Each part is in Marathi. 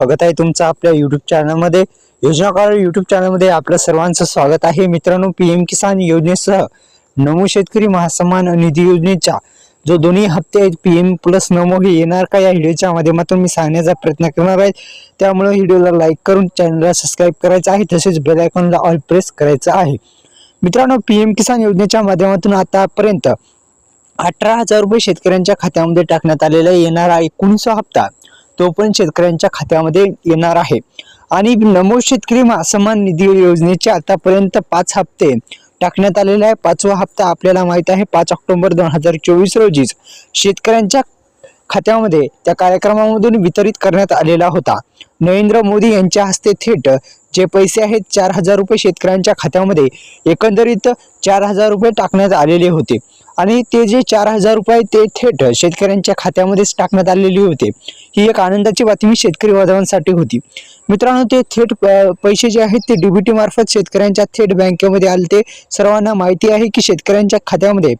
स्वागत आहे तुमचं आपल्या YouTube चॅनलमध्ये। योजनाकार YouTube चॅनलमध्ये आपलं सर्वांचं स्वागत आहे। मित्रांनो, पीएम किसान योजनेसह नमो शेतकरी महासन्मान निधी योजनेचा जो दोन्ही हप्ते आहेत पीएम प्लस नमो हे येणार का, या व्हिडिओच्या माध्यमातून मी सांगण्याचा प्रयत्न करणार आहे। त्यामुळे व्हिडिओला लाईक करून चॅनलला सबस्क्राइब करायचं आहे, तसेच बेल आयकॉनला ऑल प्रेस करायचं आहे। मित्रांनो, पीएम किसान योजनेच्या माध्यमातून आतापर्यंत 18,000 रुपये शेतकऱ्यांच्या खात्यामध्ये टाकण्यात आलेला येणारा 19वा हप्ता तो पण शेतकऱ्यांच्या खात्यामध्ये येणार आहे। आणि नमो शेतकरी महासन्मान निधी योजनेचे आतापर्यंत 5 हप्ते टाकण्यात आलेले आहे। 5वा हप्ता आपल्याला माहित आहे 5 ऑक्टोबर 2024 रोजी शेतकऱ्यांच्या खात्यामध्ये त्या कार्यक्रमामधून वितरित करण्यात आलेला होता। नरेंद्र मोदी यांच्या हस्ते थेट जे पैसे आहेत 4,000 रुपये शेतकऱ्यांच्या खात्यामध्ये एकंदरीत 4,000 रुपये टाकण्यात आलेले होते। आणि ते जे 4,000 रुपये ते थेट शेतकऱ्यांच्या खात्यामध्येच टाकण्यात आलेले होते। ही एक आनंदाची बातमी शेतकरी बांधवांसाठी होती। मित्रांनो, ते थेट पैसे जे आहेत ते डीबीटी मार्फत शेतकऱ्यांच्या थेट बँकेमध्ये आले। ते सर्वांना माहिती आहे की शेतकऱ्यांच्या खात्यामध्ये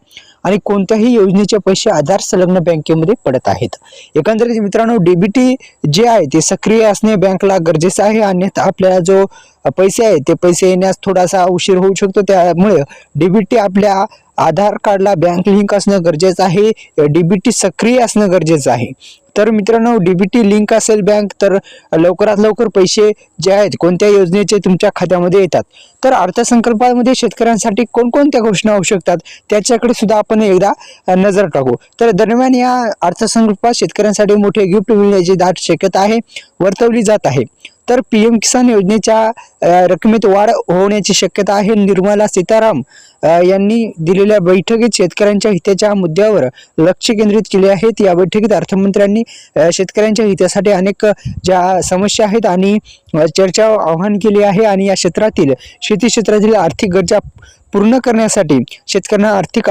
आणि कोणत्याही योजनेचे पैसे आधार संलग्न बँकेमध्ये पडत आहेत। एकंदरीत मित्रांनो, डीबीटी जे आहे ते सक्रिय असणे बँकला गरजेचं आहे, अन्यथा आपल्याला जो पैसे आहे ते पैसे येण्यास थोडासा उशीर होऊ शकतो। त्यामुळे डीबीटी आपल्या आधार कार्डला बँक लिंक असणं गरजेचं आहे, डीबीटी सक्रिय असणं गरजेचं आहे। तर मित्रांनो, डीबीटी लिंक असेल बँक तर लवकरात लवकर पैसे जे आहेत कोणत्या योजनेचे तुमच्या खात्यामध्ये येतात। तर अर्थसंकल्पामध्ये शेतकऱ्यांसाठी कोणकोणत्या घोषणा होऊ शकतात त्याच्याकडे सुद्धा आपण एकदा नजर टाकू। तर दरम्यान या अर्थसंकल्पात शेतकऱ्यांसाठी मोठे गिफ्ट मिळण्याची दाट शक्यता आहे वर्तवली जात आहे। तर पीएम किसान योजनेच्या रकमेत वाढ होण्याची शक्यता आहे। निर्मला सीतारामन यांनी दिलेल्या बैठकीत शेतकऱ्यांच्या हिताच्या मुद्द्यावर लक्ष केंद्रित केले आहेत। या बैठकीत अर्थमंत्र्यांनी शेतकऱ्यांच्या हितासाठी अनेक ज्या समस्या आहेत आणि चर्चा आवाहन केले आहे आणि या क्षेत्रातील शेती क्षेत्रातील आर्थिक गरजा पूर्ण करण्यासाठी शेतकऱ्यांना आर्थिक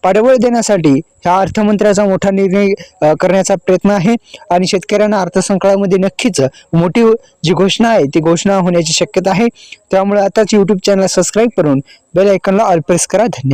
पाठबळ देण्यासाठी ह्या अर्थमंत्र्याचा मोठा निर्णय करण्याचा प्रयत्न आहे। आणि शेतकऱ्यांना अर्थसंकल्पामध्ये नक्कीच मोठी जी घोषणा आहे ती घोषणा होण्याची शक्यता आहे। त्यामुळे आताच YouTube चॅनल सबस्क्राइब करून बेल आयकॉनला ऑल प्रेस करा। धन्यवाद।